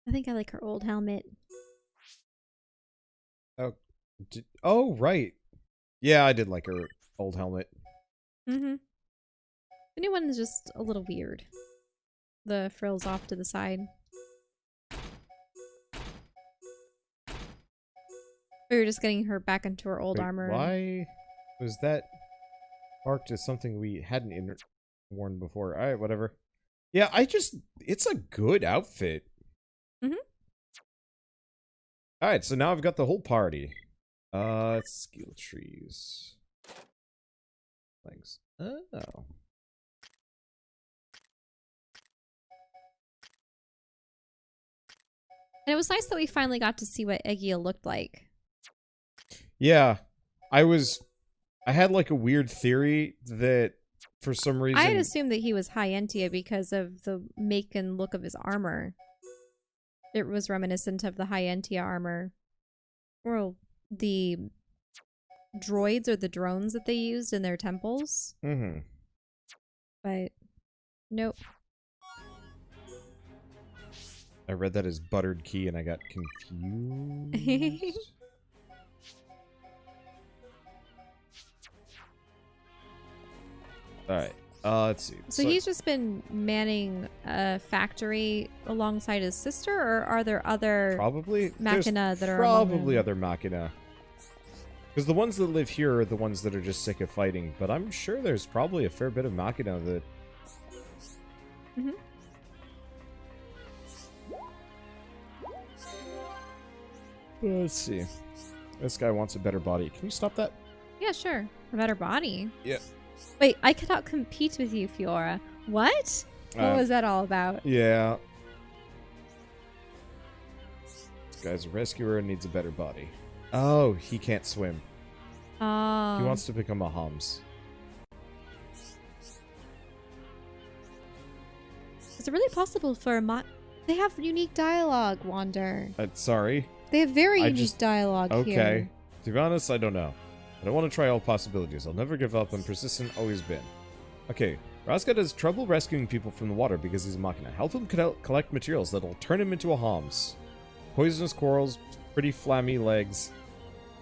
I think I like her old helmet. Oh, oh, right. Yeah, I did like her old helmet. Mm-hmm. The new one is just a little weird. The frills off to the side. We were just getting her back into her old Wait, armor. why was that marked as something we hadn't worn before? All right, whatever. Yeah, it's a good outfit. Mm-hmm. All right, so now I've got the whole party. Skill trees. Thanks. Oh. And it was nice that we finally got to see what Eggia looked like. Yeah, I had like a weird theory that for some reason I had assumed that he was high Entia because of the make and look of his armor. It was reminiscent of the high Entia armor. Or the droids or the drones that they used in their temples. Mm-hmm. But nope. I read that as buttered key and I got confused. Alright, let's see. So he's just been manning a factory alongside his sister, or are there other probably machina that are probably other machina? Because the ones that live here are the ones that are just sick of fighting, but I'm sure there's probably a fair bit of machina that... Mm-hmm. Let's see. This guy wants a better body. Can you stop that? Yeah, sure. A better body. Yeah. Wait, I cannot compete with you, Fiora. What? What was that all about? Yeah. This guy's a rescuer and needs a better body. Oh, he can't swim. Oh. He wants to become a Hums. Is it really possible for a They have unique dialogue, Wander. Sorry. They have very unique dialogue here. Okay. To be honest, I don't know. I don't want to try all possibilities. I'll never give up. I'm persistent, always been. Okay. Rosgad has trouble rescuing people from the water because he's a machina. Help him collect materials that'll turn him into a Hums. Poisonous corals, pretty flammy legs,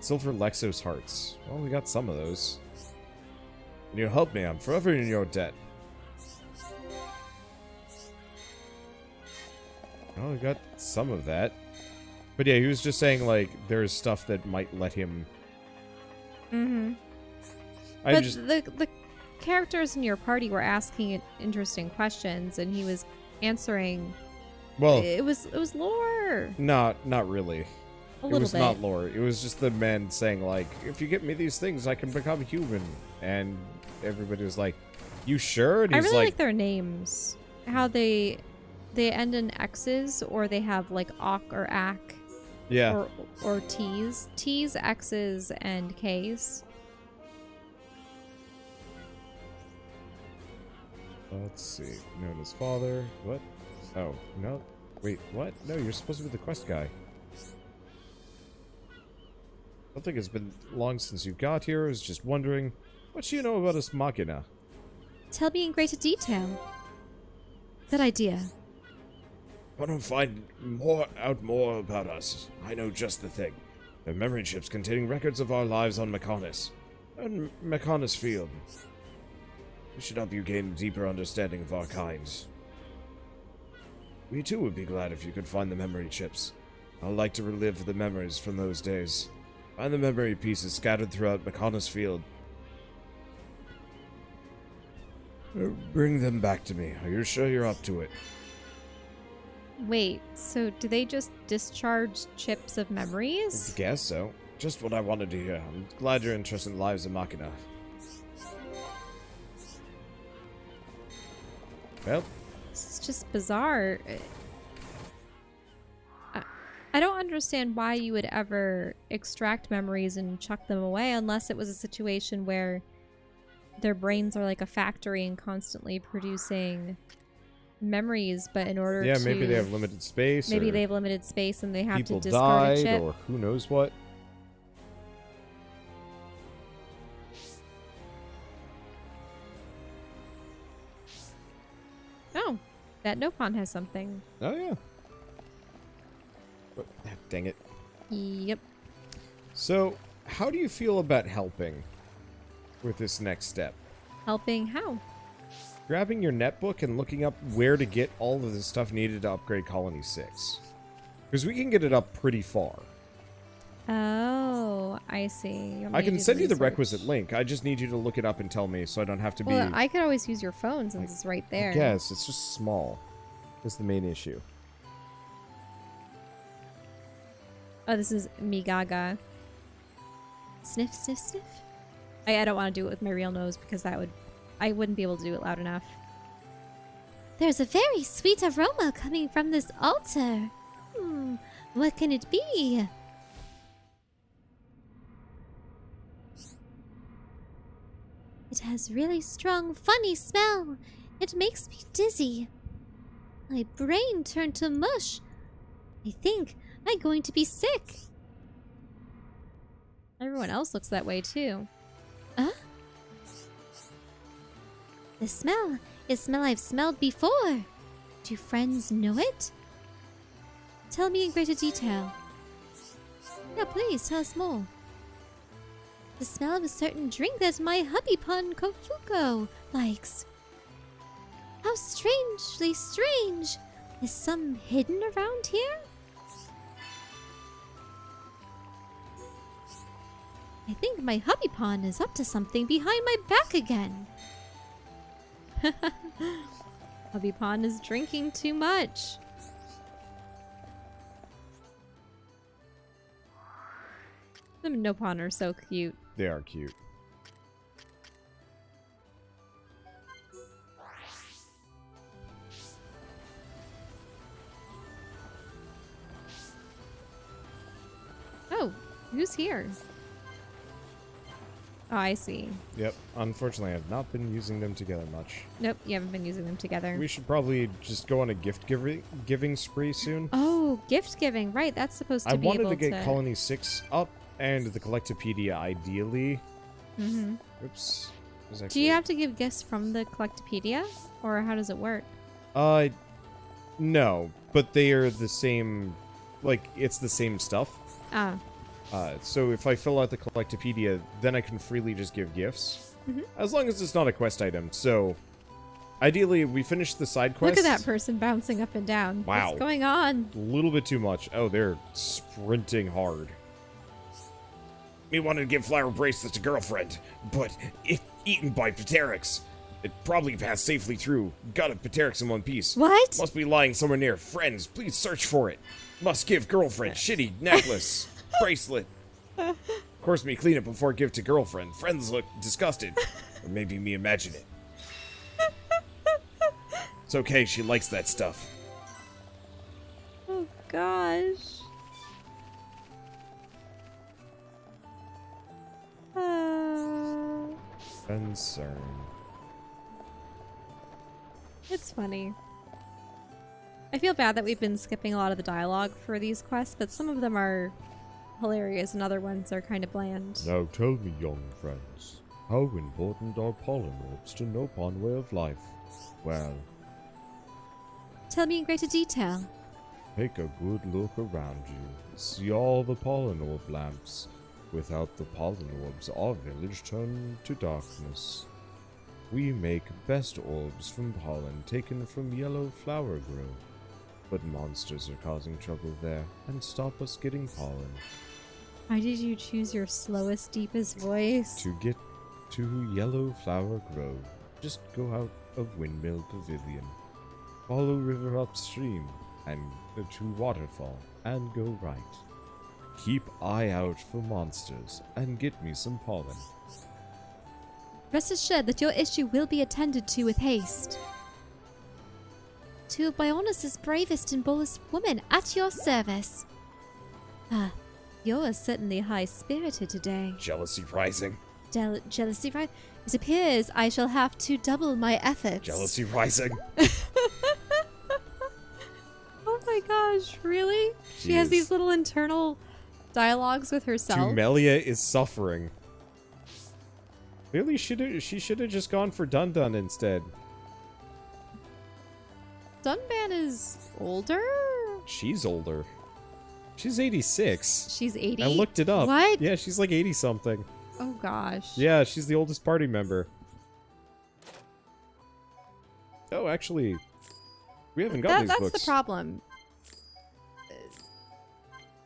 silver Lexos hearts. Well, we got some of those. Can you help me? I'm forever in your debt. Well, we got some of that. But yeah, he was just saying, like, there's stuff that might let him... Mm-hmm. But the characters in your party were asking interesting questions, and he was answering. Well, it was lore. Not really. A little bit. It was not lore. It was just the men saying, like, if you get me these things, I can become human. And everybody was like, you sure? And I he's really like their names. How they end in X's, or they have like Ak or Ak. Yeah. Or T's. T's, X's, and K's. Let's see. Known as father. What? Oh, no. Wait, what? No, you're supposed to be the quest guy. I don't think it's been long since you got here. I was just wondering, what do you know about us machina? Tell me in greater detail. Good idea. Want to find out more about us? I know just the thing. They're memory chips containing records of our lives on Mechonis. And Mechonis Field. We should help you gain a deeper understanding of our kind. We too would be glad if you could find the memory chips. I'd like to relive the memories from those days. Find the memory pieces scattered throughout Mechonis Field. Bring them back to me. Are you sure you're up to it? Wait, so do they just discharge chips of memories? I guess so. Just what I wanted to hear. I'm glad you're interested in lives of Machina. Well, This is just bizarre. I don't understand why you would ever extract memories and chuck them away unless it was a situation where their brains are like a factory and constantly producing memories, but in order to... Yeah, maybe they have limited space. Maybe they have limited space and they have to discard died, a chip. Or who knows what. Oh, that Nopon has something. Oh, yeah. Oh, dang it. Yep. So, how do you feel about helping with this next step? Helping how? Grabbing your netbook and looking up where to get all of the stuff needed to upgrade Colony 6. Because we can get it up pretty far. Oh, I see. I can send you the requisite link. I just need you to look it up and tell me so I don't have to be... Well, I could always use your phone since it's right there. Yes, it's just small. That's the main issue. Oh, this is Migaga. Sniff, sniff, sniff. I don't want to do it with my real nose because I wouldn't be able to do it loud enough. There's a very sweet aroma coming from this altar. What can it be? It has really strong, funny smell. It makes me dizzy. My brain turned to mush. I think I'm going to be sick. Everyone else looks that way too. The smell is smell I've smelled before. Do friends know it? Tell me in greater detail. Yeah, please tell us more. The smell of a certain drink that my hubby-pun Kofuko likes. How strangely strange. Is some hidden around here? I think my hubby-pun is up to something behind my back again. Hubby-pun is drinking too much. The Nopon are so cute. They are cute. Oh, who's here? Oh, I see. Yep. Unfortunately, I've not been using them together much. Nope, you haven't been using them together. We should probably just go on a giving spree soon. Oh, gift giving. Right, that's supposed to be able to... I wanted to get Colony 6 up and the Collectopedia ideally. Mm-hmm. Oops. Do you have to give gifts from the Collectopedia? Or how does it work? No. But they are the same... Like, it's the same stuff. Ah. So if I fill out the Collectopedia, then I can freely just give gifts. Mm-hmm. As long as it's not a quest item. So, ideally, we finish the side quest. Look at that person bouncing up and down. Wow. What's going on? A little bit too much. Oh, they're sprinting hard. Me wanted to give flower bracelets to girlfriend, but if eaten by Pteryx. It probably passed safely through. Got a Pteryx in one piece. What? Must be lying somewhere near. Friends, please search for it. Must give girlfriend shitty necklace. Bracelet. Of course, me clean it before give to girlfriend. Friends look disgusted. Or maybe me imagine it. It's okay, she likes that stuff. Oh, gosh. Concern. It's funny. I feel bad that we've been skipping a lot of the dialogue for these quests, but some of them are hilarious and other ones are kind of bland. Now tell me, young friends, how important are pollen orbs to Nopon way of life? Well, tell me in greater detail. take a good look around you. See all the pollen orb lamps. Without the pollen orbs, our village turned to darkness. We make best orbs from pollen taken from yellow flower grove. But monsters are causing trouble there and stop us getting pollen. Why did you choose your slowest, deepest voice? To get to Yellow Flower Grove, just go out of Windmill Pavilion. Follow river upstream and to waterfall and go right. Keep eye out for monsters and get me some pollen. Rest assured that your issue will be attended to with haste. Two of Bionis' bravest and boldest women at your service. You're certainly high-spirited today. Jealousy rising. Jealousy, right? It appears I shall have to double my efforts. Jealousy rising. Oh my gosh, really? She has these little internal dialogues with herself. Melia is suffering. Really, she should have just gone for Dun Dun instead. Dunban is older? She's older. She's 86. She's 80? I looked it up. What? Yeah, she's like 80-something. Oh, gosh. Yeah, she's the oldest party member. Oh, actually, we haven't got these books. That's the problem.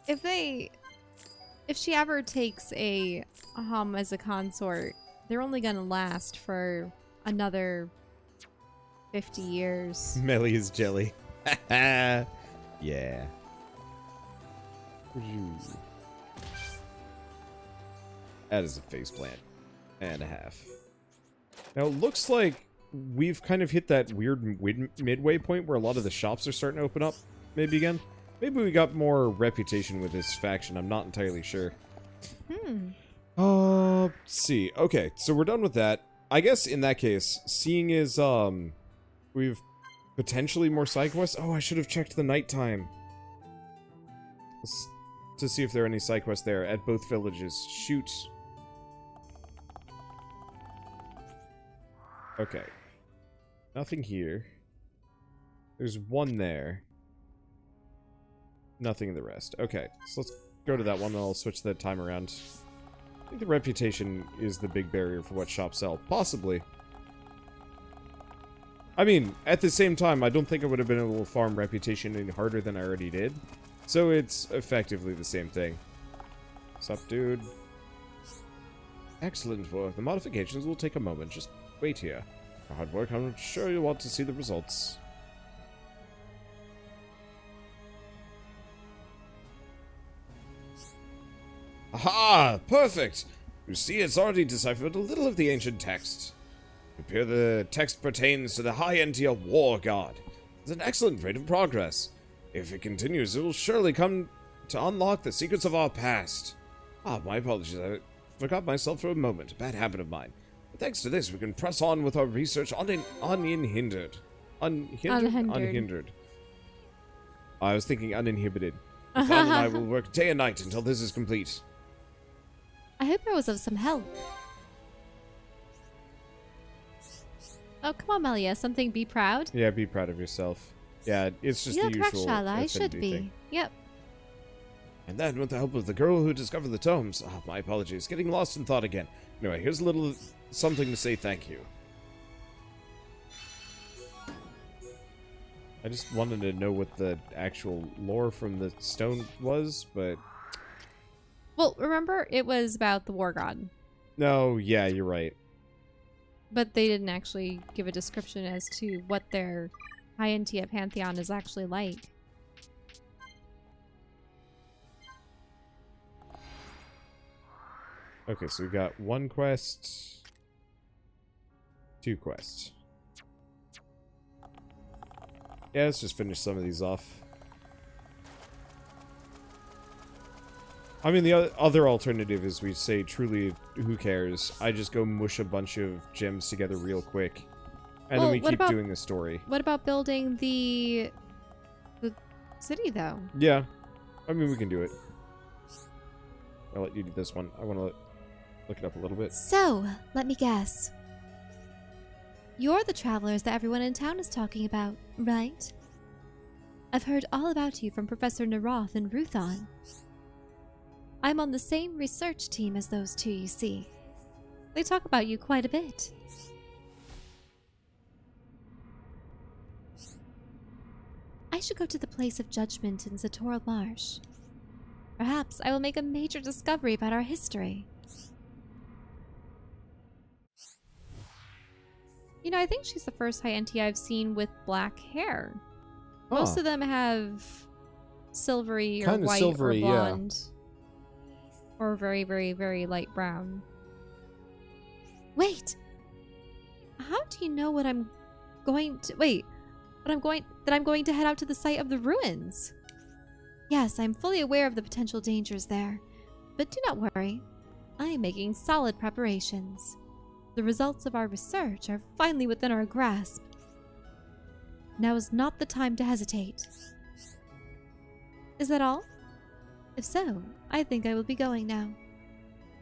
If she ever takes a Hum as a consort, they're only gonna last for another 50 years. Melia's jelly. Yeah. That is a faceplant and a half. Now, it looks like we've kind of hit that weird midway point where a lot of the shops are starting to open up. Maybe again. Maybe we got more reputation with this faction. I'm not entirely sure. Let's see. Okay, so we're done with that. I guess in that case, seeing as we've potentially more side quests. Oh, I should have checked the nighttime to see if there are any side quests there at both villages. Shoot. Okay. Nothing here. There's one there. Nothing in the rest. Okay, so let's go to that one, and I'll switch the time around. I think the reputation is the big barrier for what shops sell. Possibly. I mean, at the same time, I don't think I would have been able to farm reputation any harder than I already did. So it's effectively the same thing. Sup, dude? Excellent work. The modifications will take a moment. Just wait here. For hard work, I'm sure you'll want to see the results. Aha! Perfect! You see, it's already deciphered a little of the ancient text. It appears the text pertains to the high-end tier war god. It's an excellent rate of progress. If it continues, it will surely come to unlock the secrets of our past. Ah, my apologies. I forgot myself for a moment. A bad habit of mine. But thanks to this, we can press on with our research unhindered. Unhindered. I was thinking uninhibited. Cloud and I will work day and night until this is complete. I hope I was of some help. Oh, come on, Melia. Something be proud? Yeah, be proud of yourself. Yeah, it's just You're the correct, usual Shala. I should affinity be. thing. Yep. And then, with the help of the girl who discovered the tomes, my apologies, getting lost in thought again. Anyway, here's a little something to say thank you. I just wanted to know what the actual lore from the stone was, but... Well, remember, it was about the war god. No, yeah, you're right. But they didn't actually give a description as to what their high-end Tia pantheon is actually like. Okay, so we got one quest, two quests. Yeah, let's just finish some of these off. I mean, the other alternative is we say, truly, who cares? I just go mush a bunch of gems together real quick. And then we keep doing the story. What about building the city, though? Yeah. I mean, we can do it. I'll let you do this one. I want to look it up a little bit. So, let me guess. You're the travelers that everyone in town is talking about, right? I've heard all about you from Professor Naroth and Ruthon. I'm on the same research team as those two, you see. They talk about you quite a bit. I should go to the place of judgment in Zatoral Marsh. Perhaps I will make a major discovery about our history. You know, I think she's the first high NT I've seen with black hair. Huh. Most of them have silvery or Kinda white silvery, or yeah. blonde. Or very, very, very light brown. Wait! How do you know what I'm going to... Wait. That I'm going to head out to the site of the ruins? Yes, I'm fully aware of the potential dangers there. But do not worry. I am making solid preparations. The results of our research are finally within our grasp. Now is not the time to hesitate. Is that all? If so, I think I will be going now.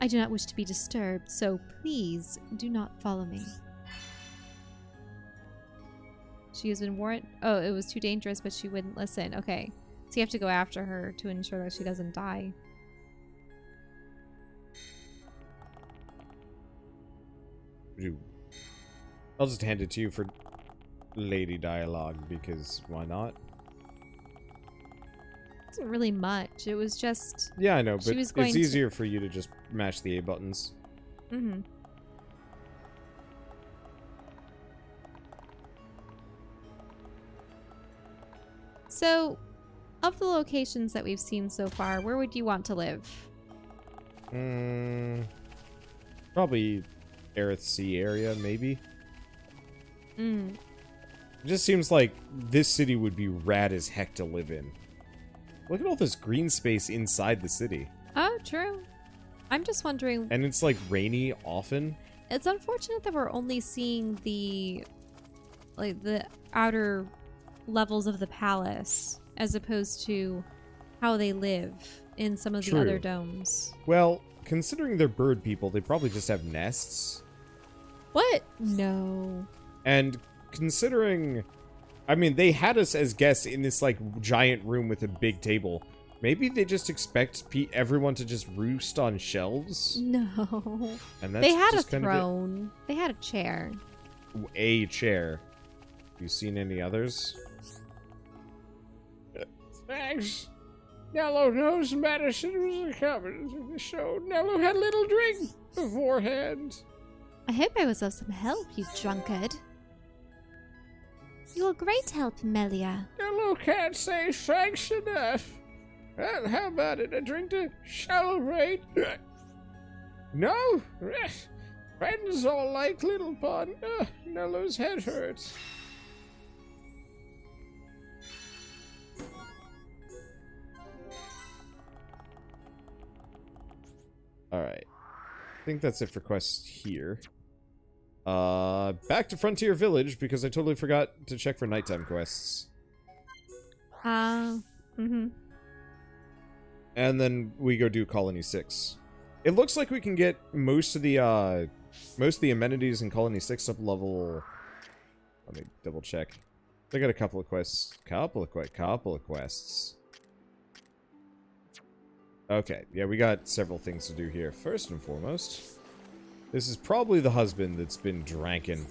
I do not wish to be disturbed, so please do not follow me. She has been warned. Oh, it was too dangerous, but she wouldn't listen. Okay. So you have to go after her to ensure that she doesn't die. I'll just hand it to you for lady dialogue, because why not? It wasn't really much. It was just... Yeah, I know, but was going it's to- easier for you to just mash the A buttons. Mm-hmm. So, of the locations that we've seen so far, where would you want to live? Probably Aerith Sea area, maybe. Mm. It just seems like this city would be rad as heck to live in. Look at all this green space inside the city. Oh, true. I'm just wondering... And it's like rainy often. It's unfortunate that we're only seeing the outer levels of the palace as opposed to how they live in some of the True. other domes. Well, considering they're bird people, they probably just have nests. What? No. And considering... I mean, they had us as guests in this, like, giant room with a big table. Maybe they just expect everyone to just roost on shelves? No. And that's They had a just kind of throne. They had a chair. a chair. Have you seen any others? Thanks. Nello knows medicine was coming to the show. Nello had a little drink beforehand. I hope I was of some help, you drunkard. You were great help, Melia. Nello can't say thanks enough. Well, how about it? A drink to celebrate? No? Friends all like little pun. Nello's head hurts. Alright. I think that's it for quests here. Back to Frontier Village, because I totally forgot to check for nighttime quests. Mm-hmm. And then we go do Colony 6. It looks like we can get most of the amenities in Colony 6 up level... Let me double check. They got a couple of quests. Couple of quests. Okay, yeah, we got several things to do here. First and foremost, this is probably the husband that's been dranking.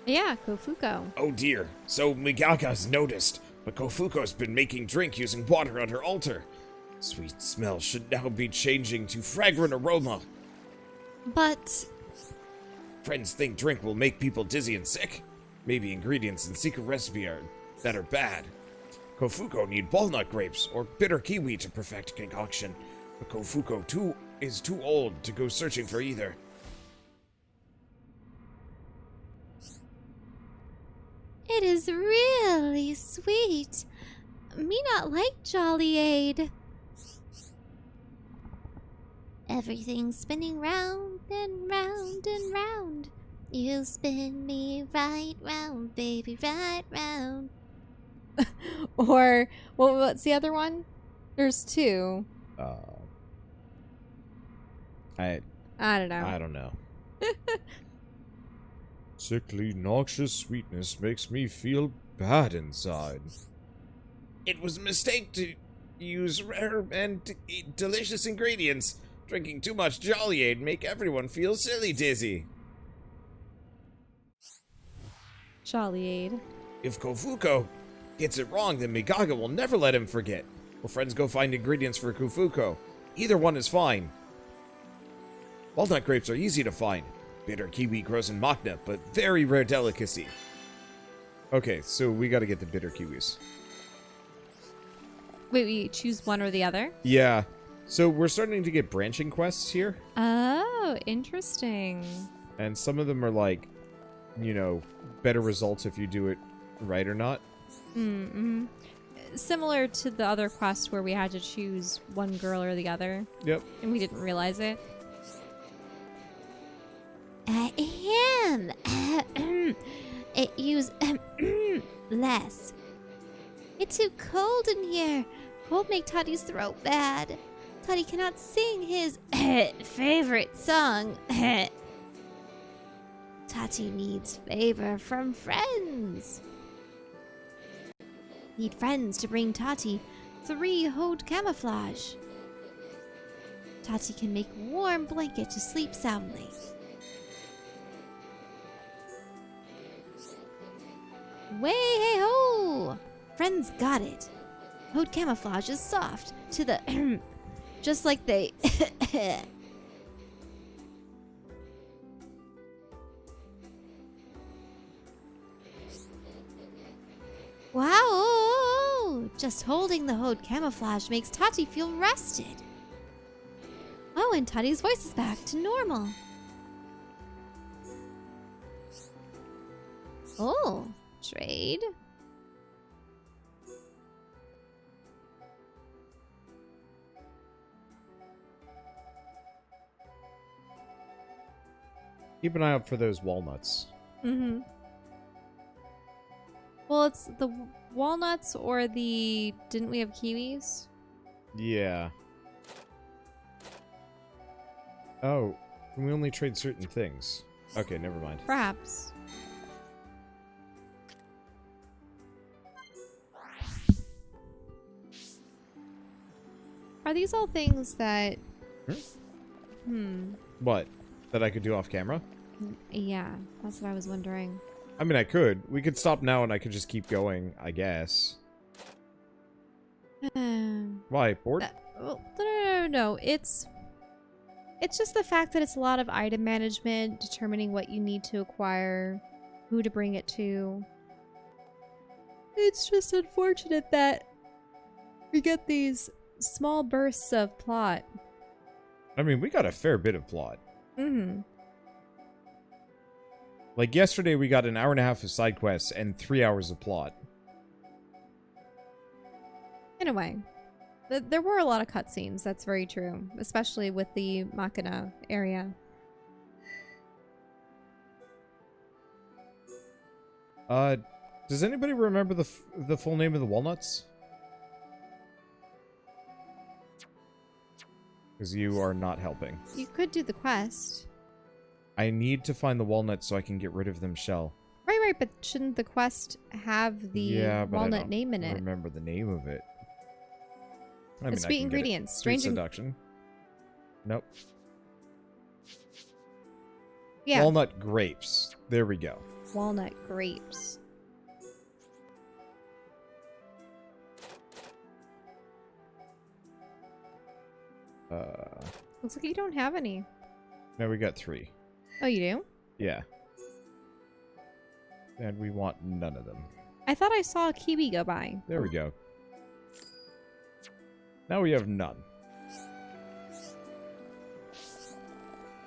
Yeah, Kofuko. Oh dear, so Migaga's noticed, but Kofuko's been making drink using water on her altar. Sweet smell should now be changing to fragrant aroma. But Friends think drink will make people dizzy and sick. Maybe ingredients in secret recipe that are bad. Kofuko need walnut grapes or bitter kiwi to perfect concoction, but Kofuko is too old to go searching for either. it is really sweet. Me not like Jolly Aid. Everything's spinning round and round and round. You spin me right round, baby, right round. Or, what's the other one? There's two. I I don't know. don't know. Sickly, noxious sweetness makes me feel bad inside. It was a mistake to use rare and delicious ingredients. Drinking too much Jolly Aid make everyone feel silly dizzy. Jolly Aid. If Kofuko gets it wrong, then Migaga will never let him forget. Will friends go find ingredients for Kofuko? Either one is fine. Walnut grapes are easy to find. Bitter kiwi grows in Makna, but very rare delicacy. Okay, so we gotta get the bitter kiwis. Wait, we choose one or the other? Yeah. So we're starting to get branching quests here, Oh, interesting. and some of them are like, you know, better results if you do it right or not. Mm-hmm. Similar to the other quest where we had to choose one girl or the other, Yep. and we didn't realize it. I am. It use less. It's too cold in here. Cold make Toddy's throat bad. Toddy cannot sing his favorite song. Toddy needs favor from friends. Need friends to bring Tati 3 Haute Camouflage. Tati can make warm blanket to sleep soundly. Way hey ho! Friends got it. Haute Camouflage is soft to the just like they Wow! Just holding the Haute Camouflage makes Tati feel rested. Oh, and Tati's voice is back to normal. Oh, trade. Keep an eye out for those walnuts. Mm-hmm. Well, it's the walnuts or the... Didn't we have kiwis? Yeah. Oh, can we only trade certain things? Okay, never mind. Perhaps. Are these all things that... What? That I could do off camera? Yeah, that's what I was wondering. I mean, I could. We could stop now and I could just keep going, I guess. Why? Bored? No. It's just the fact that it's a lot of item management, determining what you need to acquire, who to bring it to. It's just unfortunate that we get these small bursts of plot. I mean, we got a fair bit of plot. Mm-hmm. Like, yesterday we got an hour and a half of side quests and 3 hours of plot. In a way. There were a lot of cutscenes, that's very true. Especially with the Machina area. Does anybody remember the full name of the walnuts? Because you are not helping. You could do the quest. I need to find the walnuts so I can get rid of them shell. Right, but shouldn't the quest have the walnut name in it? Remember the name of it. I mean, The sweet ingredients. Strange seduction. Nope. Yeah. Walnut grapes. There we go. Walnut grapes. Looks like you don't have any. No, we got 3. Oh, you do? Yeah. And we want none of them. I thought I saw a kiwi go by. There we go. Now we have none.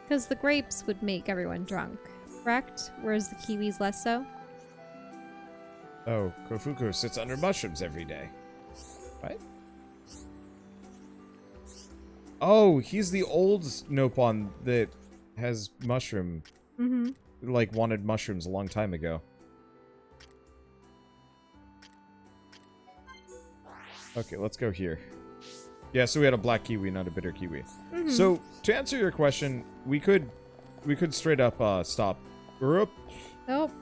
Because the grapes would make everyone drunk, correct? Whereas the kiwis less so? Oh, Kofuko sits under mushrooms every day. What? Oh, he's the old Nopon that has mushroom. Mm-hmm. Like, wanted mushrooms a long time ago. Okay, let's go here. Yeah, so we had a black kiwi, not a bitter kiwi. Mm-hmm. So, to answer your question, we could straight up stop. Nope.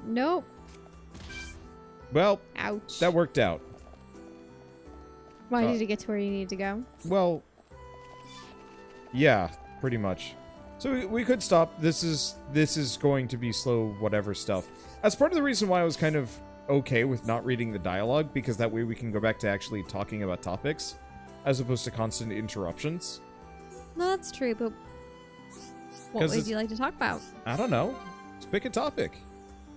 Nope. Well, Ouch. that worked out. Why did you get to where you need to go? Well, yeah, pretty much. So we could stop. This is going to be slow whatever stuff. That's part of the reason why I was kind of okay with not reading the dialogue, because that way we can go back to actually talking about topics as opposed to constant interruptions. No, that's true, but what would you like to talk about? I don't know. Just pick a topic.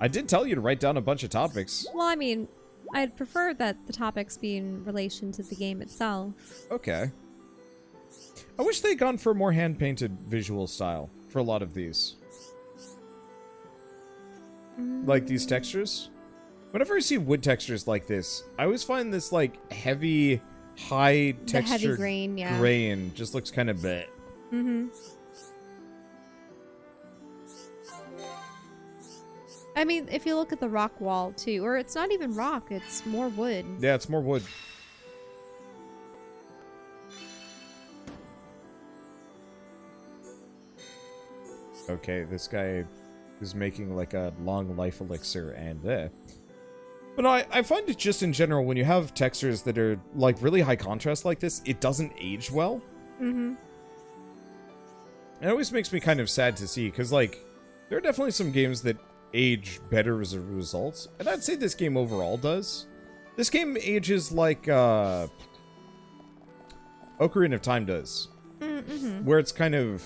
I did tell you to write down a bunch of topics. Well, I mean, I'd prefer that the topics be in relation to the game itself. Okay. I wish they'd gone for a more hand-painted visual style for a lot of these. Like these textures. Whenever I see wood textures like this, I always find this, like, heavy, high texture heavy grain, yeah. grain just looks kind of bleh. Mm-hmm. I mean, if you look at the rock wall, too, or it's not even rock, it's more wood. Yeah, it's more wood. Okay, this guy is making like a long life elixir and But no, I find it just in general, when you have textures that are, like, really high contrast like this, it doesn't age well. Mm-hmm. It always makes me kind of sad to see, because, like, there are definitely some games that age better as a result. And I'd say this game overall does. This game ages like, Ocarina of Time does. Mm-hmm. Where it's kind of...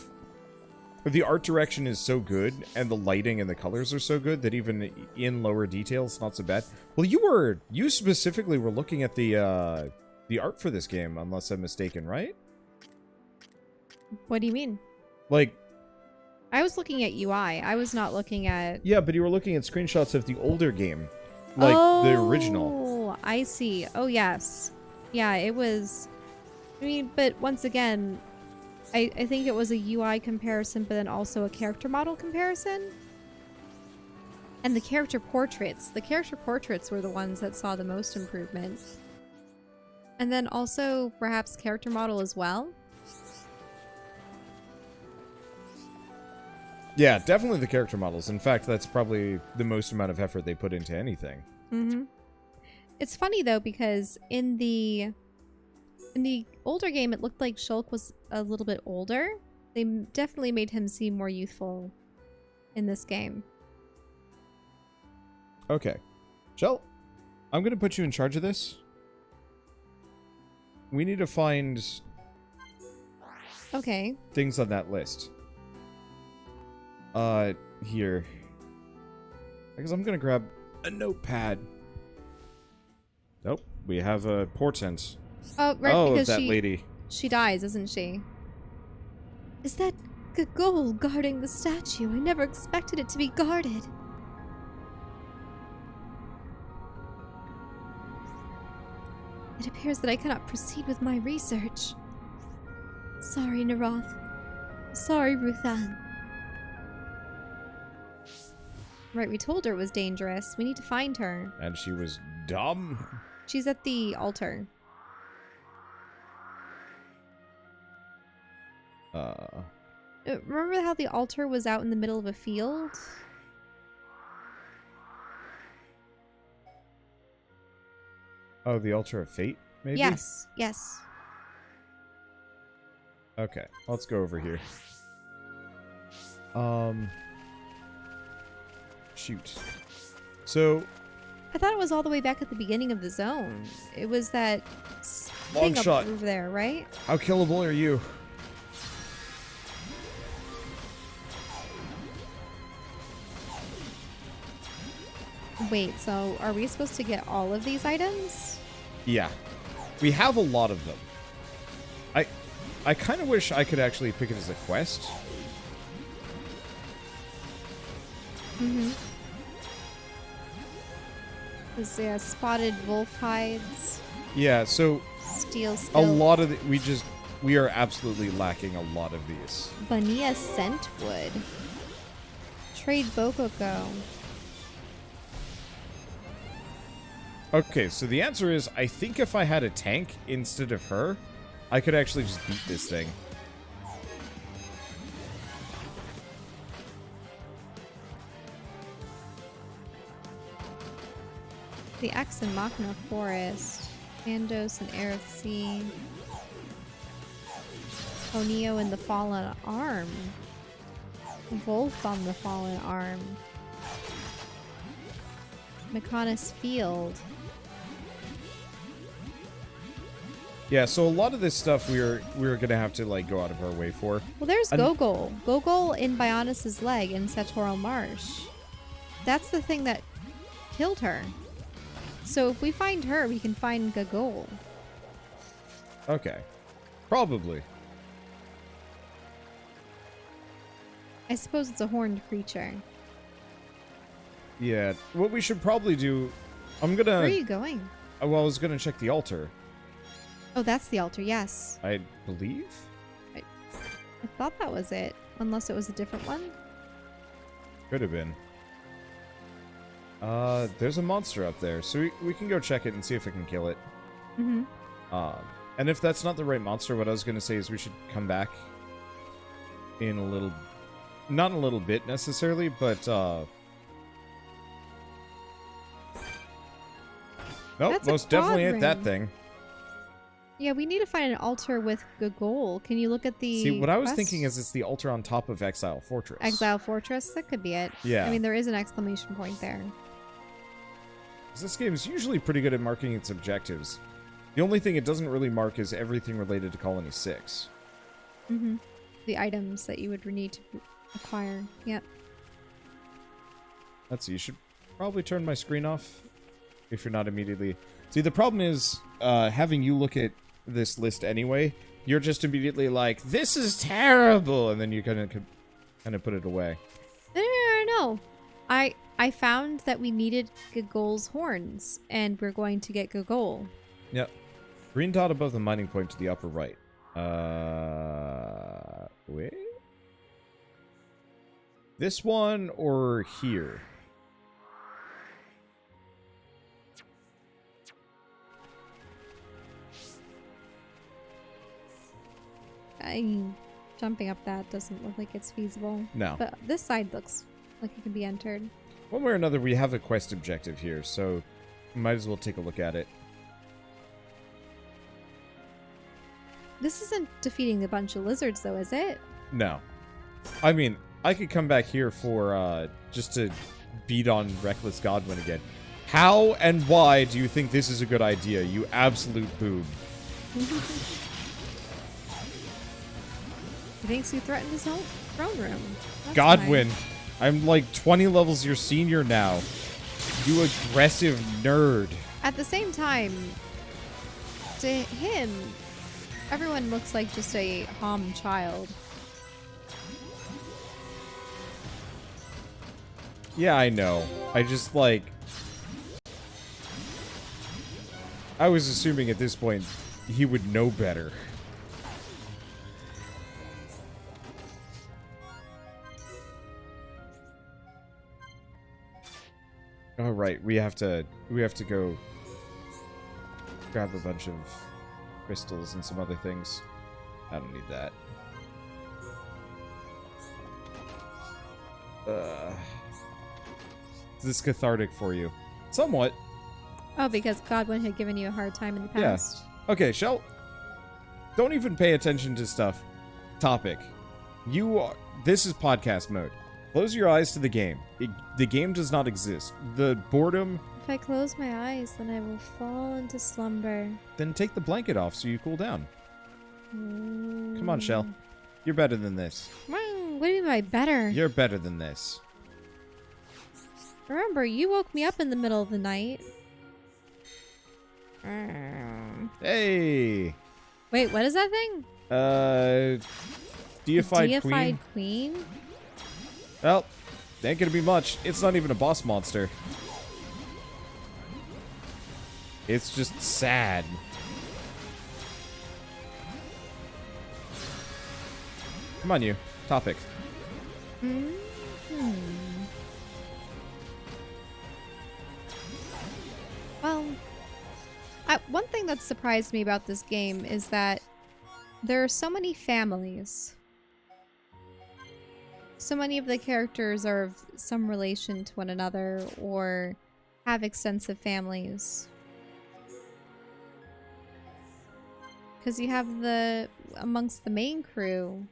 The art direction is so good, and the lighting and the colors are so good, that even in lower detail, it's not so bad. Well, you specifically were looking at the art for this game, unless I'm mistaken, right? What do you mean? Like... I was looking at UI. I was not looking at... Yeah, but you were looking at screenshots of the older game. Like, the original. Oh, I see. Oh, yes. Yeah, it was... I mean, but once again... I think it was a UI comparison, but then also a character model comparison. And the character portraits. The character portraits were the ones that saw the most improvement. And then also, perhaps, character model as well. Yeah, definitely the character models. In fact, that's probably the most amount of effort they put into anything. Mm-hmm. It's funny, though, because in the older game, it looked like Shulk was a little bit older. They definitely made him seem more youthful in this game. Okay. Shell, I'm going to put you in charge of this. We need to find Okay. things on that list. Here. Because I'm going to grab a notepad. Nope. We have a portent. Oh, right, Oh, because that lady. she dies, isn't she? Is that Gagol guarding the statue? I never expected it to be guarded. It appears that I cannot proceed with my research. Sorry, Naroth. Sorry, Ruthann. Right, we told her it was dangerous. We need to find her. And she was dumb. She's at the altar. Remember how the altar was out in the middle of a field? Oh, the Altar of Fate, maybe? Yes, yes. Okay, let's go over here. Shoot. So, I thought it was all the way back at the beginning of the zone. It was that Long thing up shot. over there, right? how killable are you? Wait, so are we supposed to get all of these items? Yeah. We have a lot of them. I kind of wish I could actually pick it as a quest. Mm-hmm. There's spotted wolf hides, Yeah, so steel a skill, lot of we are absolutely lacking a lot of these. Bania scentwood, trade Bokoko. Okay, so the answer is, I think if I had a tank instead of her, I could actually just beat this thing. The X and Machina Forest, Andos and Aerith Sea, Onio and the Fallen Arm, Wolf on the Fallen Arm, Mechonis Field. Yeah, so a lot of this stuff we're gonna have to like go out of our way for. Well, there's And- Gogol. Gogol in Bionis' leg in Satoral Marsh. That's the thing that killed her. So if we find her, we can find Gogol. Okay. Probably. I suppose it's a horned creature. Yeah. What we should probably do, I'm gonna... Where are you going? Well, I was gonna check the altar, Oh, that's the altar, yes. I believe? I thought that was it. Unless it was a different one. Could have been. There's a monster up there, so we can go check it and see if we can kill it. Mm-hmm. And if that's not the right monster, what I was gonna say is we should come back in a little... Not a little bit, necessarily, but, Nope, That's a most definitely quad ain't that ring. thing. Yeah, we need to find an altar with Gogol. Can you look at the See, what I was quest? thinking is it's the altar on top of Exile Fortress. Exile Fortress? That could be it. Yeah. I mean, there is an exclamation point there. 'Cause this game is usually pretty good at marking its objectives. The only thing it doesn't really mark is everything related to Colony 6. Mm-hmm. The items that you would need to acquire. Yep. Let's see, you should probably turn my screen off if you're not immediately... See, the problem is, having you look at this list anyway, you're just immediately like, this is terrible, and then you kind of put it away. No. I found that we needed Gogol's horns, and we're going to get Gogol. Yep. Green dot above the mining point to the upper right. Wait? This one or here? Jumping up that doesn't look like it's feasible. No. But this side looks like it can be entered. One way or another, we have a quest objective here, so might as well take a look at it. This isn't defeating a bunch of lizards, though, is it? No. I mean, I could come back here for, just to beat on Reckless Godwin again. How and why do you think this is a good idea, you absolute boob? He thinks you threatened his own throne room. That's Godwin, fine. I'm like 20 levels your senior now. You aggressive nerd. At the same time, to him, everyone looks like just a Hom child. Yeah, I know. I just, like... I was assuming at this point he would know better. Oh, right. We have to go grab a bunch of crystals and some other things. I don't need that. Is this cathartic for you? Somewhat. Oh, because Godwin had given you a hard time in the past. Okay, Shell. Don't even pay attention to stuff. Topic. This is podcast mode. Close your eyes to the game. The game does not exist. The boredom... If I close my eyes, then I will fall into slumber. Then take the blanket off so you cool down. Come on, Shell. You're better than this. What do you mean by better? You're better than this. Remember, you woke me up in the middle of the night. Hey! Wait, what is that thing? Deified Queen. Queen? Well, ain't gonna be much. It's not even a boss monster. It's just sad. Come on, you. Topic. Well, one thing that surprised me about this game is that there are so many families. So many of the characters are of some relation to one another or have extensive families. Because you have amongst the main crew,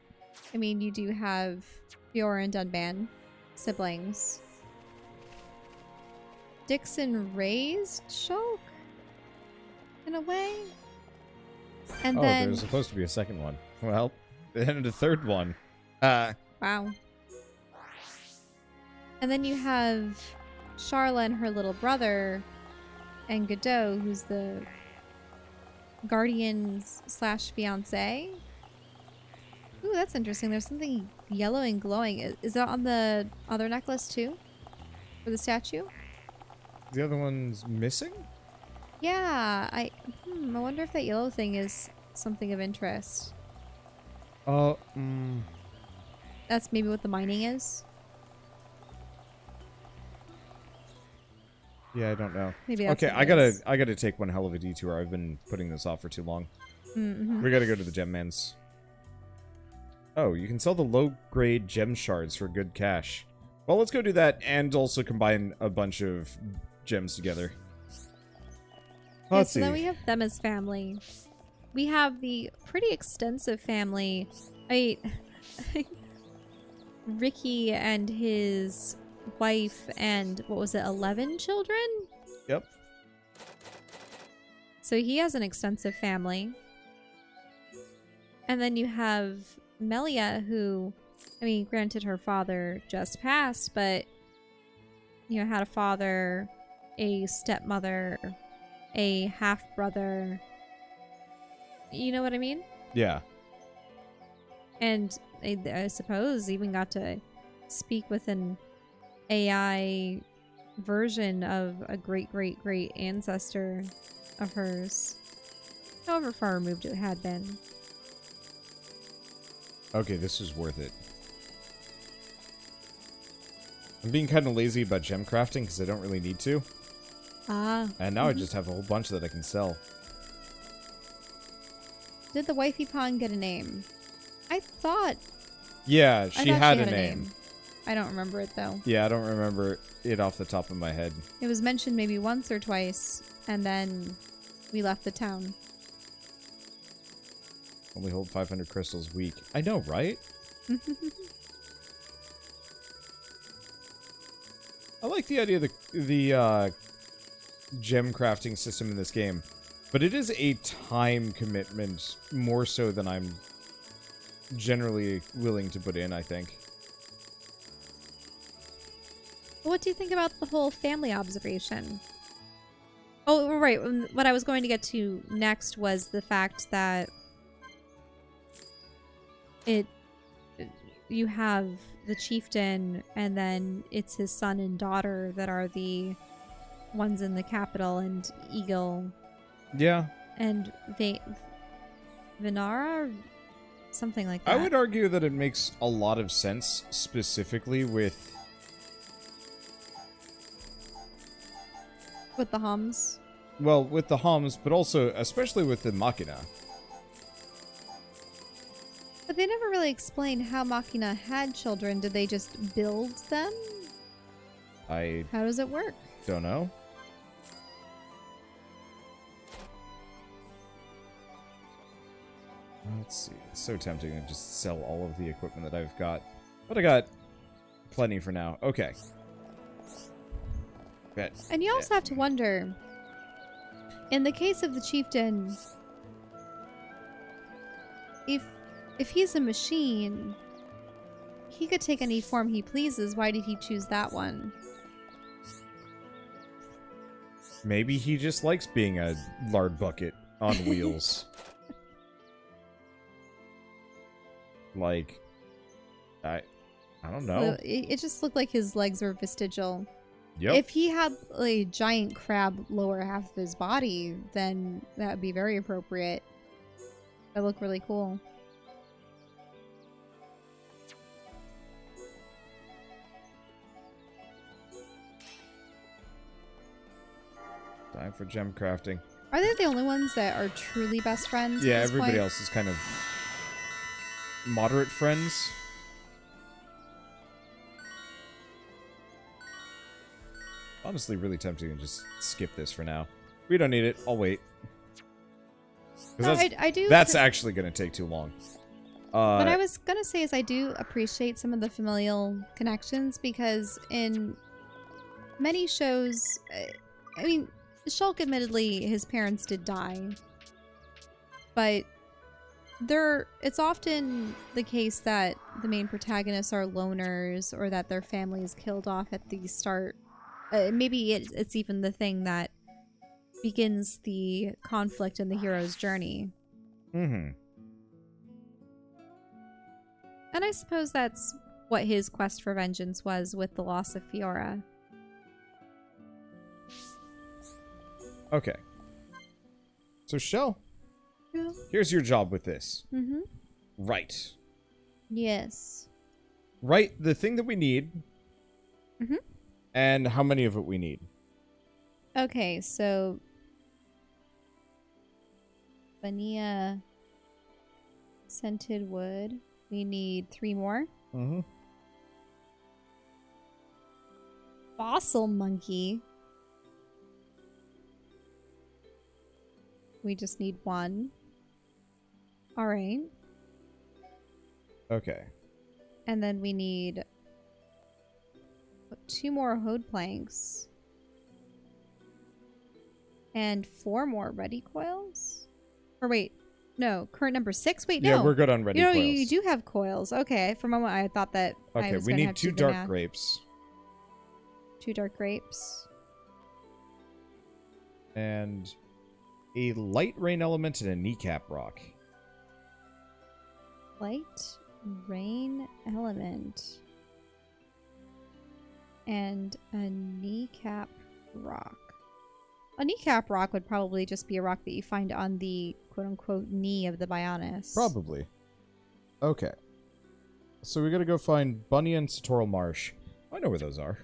I mean, you do have Fiora and Dunban, siblings. Dixon raised Shulk, in a way. And then... there's supposed to be a second one. Well, then a third one. Wow. And then you have Charla and her little brother, and Godot, who's the guardian / fiance. Ooh, that's interesting. There's something yellow and glowing. Is that on the other necklace too? For the statue? The other one's missing? Yeah, I wonder if that yellow thing is something of interest. That's maybe what the mining is? Yeah, I don't know. Maybe that's okay, what it is. I gotta take one hell of a detour. I've been putting this off for too long. Mm-hmm. We gotta go to the gem mans. Oh, you can sell the low-grade gem shards for good cash. Well, let's go do that and also combine a bunch of gems together. Yeah, Let's so then see. we have them as family. We have the pretty extensive family. Ricky and his wife and, what was it, 11 children? Yep. So he has an extensive family. And then you have Melia, who, I mean, granted her father just passed, but, you know, had a father, a stepmother, a half-brother. You know what I mean? Yeah. And I suppose even got to speak with an AI version of a great ancestor of hers. However far removed it had been. Okay, this is worth it. I'm being kind of lazy about gem crafting because I don't really need to. Ah. And now I just have a whole bunch that I can sell. Did the wifey pawn get a name? I thought Yeah, she had a name. I don't remember it though. Yeah, I don't remember it off the top of my head. It was mentioned maybe once or twice, and then we left the town. Only hold 500 crystals week. I know, right? I like the idea of the gem crafting system in this game, but it is a time commitment more so than I'm generally willing to put in, I think. What do you think about the whole family observation? Oh, right. What I was going to get to next was the fact that you have the chieftain, and then it's his son and daughter that are the ones in the capital, and Eagle. Yeah. And Vinara? Something like that. I would argue that it makes a lot of sense, specifically with the hums. well, with the Homs, but also, especially with the Machina. But they never really explained how Machina had children. Did they just build them? I How does it work? don't know. Let's see. It's so tempting to just sell all of the equipment that I've got. But I got plenty for now. Okay. Bet. And you also have to wonder, in the case of the chieftain, if he's a machine, he could take any form he pleases. Why did he choose that one? Maybe he just likes being a lard bucket on wheels. Like, I don't know. It just looked like his legs were vestigial. Yep. If he had a giant crab lower half of his body, then that would be very appropriate. That look really cool. Time for gem crafting. Are they the only ones that are truly best friends? Yeah, at this everybody point? else is kind of moderate friends. Honestly, really tempting to just skip this for now. We don't need it. I'll wait. 'Cause No, that's, I do. that's actually going to take too long. What I was gonna say is I do appreciate some of the familial connections, because in many shows, I mean, Shulk, admittedly, his parents did die, but it's often the case that the main protagonists are loners, or that their family is killed off at the start. Maybe it's even the thing that begins the conflict in the hero's journey. Mm-hmm. And I suppose that's what his quest for vengeance was with the loss of Fiora. Okay. So, Shell, Yeah. here's your job with this. Mm-hmm. Right. Yes. Write the thing that we need. Mhm. And how many of it we need. Okay, so vanilla scented wood. We need 3 more. Mm-hmm. Fossil monkey. We just need one. Alright. Okay. And then we need 2 more hode planks. And 4 more ready coils? Or wait, no, current number 6? Wait, no. Yeah, we're good on ready coils. You do have coils. Okay, for a moment I thought that I Okay, was we gonna need have to 2 do the dark math. grapes. 2 dark grapes. And a light rain element and a kneecap rock. Light rain element. And a kneecap rock. A kneecap rock would probably just be a rock that you find on the quote-unquote knee of the Bionis. Probably. Okay. So we gotta go find Bunny and Satoral Marsh. I know where those are.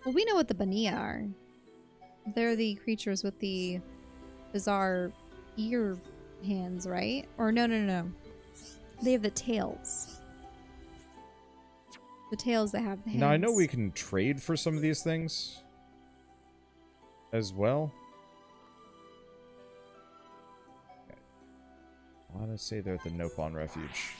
Well, we know what the Bania are. They're the creatures with the bizarre ear hands, right? Or no. They have the tails. The tails that have the hands. Now, I know we can trade for some of these things as well. Okay. I want to say they're at the Nopon Refuge.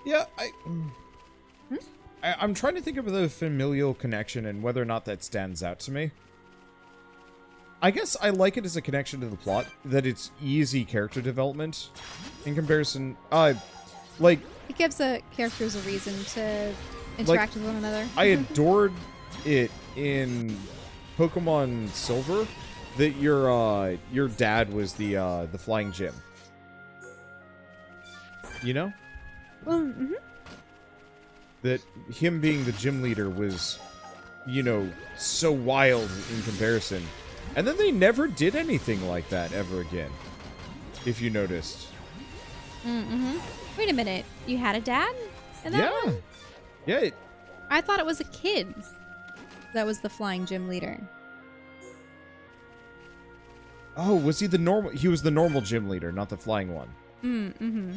Yeah, I'm trying to think of the familial connection and whether or not that stands out to me. I guess I like it as a connection to the plot, that it's easy character development in comparison. Like... It gives characters a reason to interact with one another. I adored it in Pokemon Silver that your dad was the flying gym. You know? Mm-hmm. That him being the gym leader was, you know, so wild in comparison. And then they never did anything like that ever again, if you noticed. Mm-hmm. Wait a minute. You had a dad in that one? Yeah. I thought it was a kid that was the flying gym leader. Oh, was he the normal? He was the normal gym leader, not the flying one. Mm-hmm.